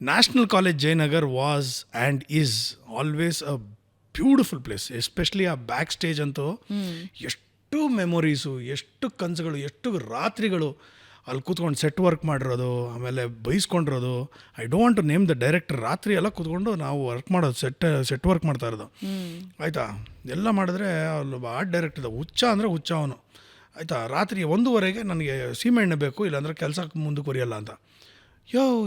National college Jayanagar was and is always a beautiful place. Especially ಆ back stage ಅಂತೂ ಎಷ್ಟು memories, ಎಷ್ಟು ಕನಸುಗಳು, ಎಷ್ಟು ರಾತ್ರಿಗಳು ಅಲ್ಲಿ ಕೂತ್ಕೊಂಡು ಸೆಟ್ ವರ್ಕ್ ಮಾಡಿರೋದು, ಆಮೇಲೆ ಬೈಸ್ಕೊಂಡಿರೋದು. I don't want to name the director. ರಾತ್ರಿ ಎಲ್ಲ ಕೂತ್ಕೊಂಡು ನಾವು ವರ್ಕ್ ಮಾಡೋದು, ಸೆಟ್ ವರ್ಕ್ ಮಾಡ್ತಾ ಇರೋದು ಆಯಿತಾ. ಎಲ್ಲ ಮಾಡಿದ್ರೆ ಅಲ್ಲಿ ಆರ್ಟ್ ಡೈರೆಕ್ಟರ್ ಹುಚ್ಚ ಅಂದರೆ ಹುಚ್ಚ ಅವನು ಆಯಿತಾ. ರಾತ್ರಿ 1:30ಗೆ ನನಗೆ ಸೀಮೆಎಣ್ಣೆ ಬೇಕು, ಇಲ್ಲಾಂದರೆ ಕೆಲಸಕ್ಕೆ ಮುಂದುವರಿಯಲ್ಲ ಅಂತ.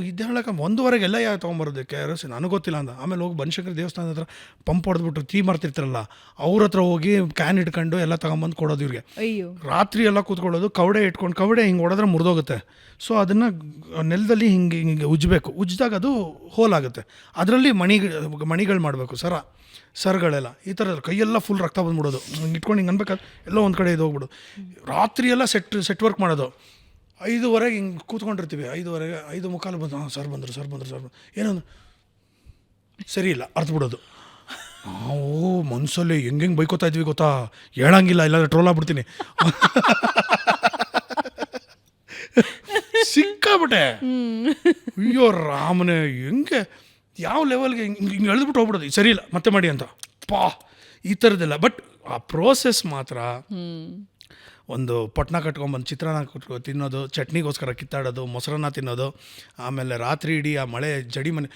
ಇದು ಹೇಳಕ್ಕೆ 1:30ಗೆ ಎಲ್ಲ ಯಾವ ತೊಗೊಂಬರೋದು ಕೆರೋಸಿನ್, ನನಗೆ ಗೊತ್ತಿಲ್ಲ ಅಂದ. ಆಮೇಲೆ ಹೋಗಿ ಬನಶಂಕರಿ ದೇವಸ್ಥಾನದ ಹತ್ರ ಪಂಪ್ ಹೊಡೆದ್ಬಿಟ್ಟು ತೀ ಮಾರ್ತಿರ್ತಾರಲ್ಲ ಅವ್ರ ಹತ್ರ ಹೋಗಿ ಕ್ಯಾನ್ ಇಟ್ಕೊಂಡು ಎಲ್ಲ ತಗೊಂಬಂದು ಕೊಡೋದು ಇವ್ರಿಗೆ. ರಾತ್ರಿ ಎಲ್ಲ ಕೂತ್ಕೊಳ್ಳೋದು, ಕವಡೆ ಇಟ್ಕೊಂಡು, ಕವಡೆ ಹಿಂಗೆ ಹೊಡೆದ್ರೆ ಮುರಿದೋಗುತ್ತೆ. ಸೊ ಅದನ್ನು ನೆಲದಲ್ಲಿ ಹಿಂಗೆ ಹಿಂಗೆ ಉಜ್ಜಬೇಕು. ಉಜ್ಜಿದಾಗ ಅದು ಹೋಲ್ ಆಗುತ್ತೆ. ಅದರಲ್ಲಿ ಮಣಿಗಳು ಮಾಡಬೇಕು, ಸರ್ಗಳೆಲ್ಲ ಈ ಥರ ಕೈಯೆಲ್ಲ ಫುಲ್ ರಕ್ತ ಬಂದ್ಬಿಡೋದು. ಹಿಂಗೆ ಇಟ್ಕೊಂಡು ಹಿಂಗೆ ಅನ್ಬೇಕಾದ್ರೆ ಎಲ್ಲ ಒಂದು ಕಡೆ ಇದು ಹೋಗ್ಬಿಡು. ರಾತ್ರಿ ಎಲ್ಲ ಸೆಟ್ ವರ್ಕ್ ಮಾಡೋದು. 5:30 ಹಿಂಗೆ ಕೂತ್ಕೊಂಡಿರ್ತೀವಿ. 5:15 5:45 ಬಂದು ಸರ್ ಬಂದರು ಏನಂದ್ರೆ ಸರಿ ಇಲ್ಲ ಅರ್ಥ ಬಿಡೋದು. ನಾವು ಮನಸ್ಸಲ್ಲಿ ಹೆಂಗೆ ಬೈಕೋತಾ ಇದ್ವಿ ಗೊತ್ತಾ, ಹೇಳಂಗಿಲ್ಲ ಇಲ್ಲಾಂದ್ರೆ ಟ್ರೋಲ್ ಆಗ್ಬಿಡ್ತೀನಿ. ಸಿಕ್ಕಾಬಿಟ್ಟೆ. ಅಯ್ಯೋ ರಾಮನೇ, ಹೆಂಗೆ ಯಾವ ಲೆವೆಲ್ಗೆ ಹಿಂಗೆ ಎಳೆದ್ಬಿಟ್ಟು ಹೋಗ್ಬಿಡೋದು, ಸರಿ ಇಲ್ಲ ಮತ್ತೆ ಮಾಡಿ ಅಂತ. ಈ ಥರದ್ದೆಲ್ಲ. ಬಟ್ ಆ ಪ್ರೋಸೆಸ್ ಮಾತ್ರ, ಒಂದು ಪಟ್ನ ಕಟ್ಕೊಂಬಂದು ಚಿತ್ರಾನ್ನ ತಿನ್ನೋದು, ಚಟ್ನಿಗೋಸ್ಕರ ಕಿತ್ತಾಡೋದು, ಮೊಸರನ್ನ ತಿನ್ನೋದು, ಆಮೇಲೆ ರಾತ್ರಿ ಇಡೀ ಆ ಮಳೆ ಜಡಿ ಮನೆ.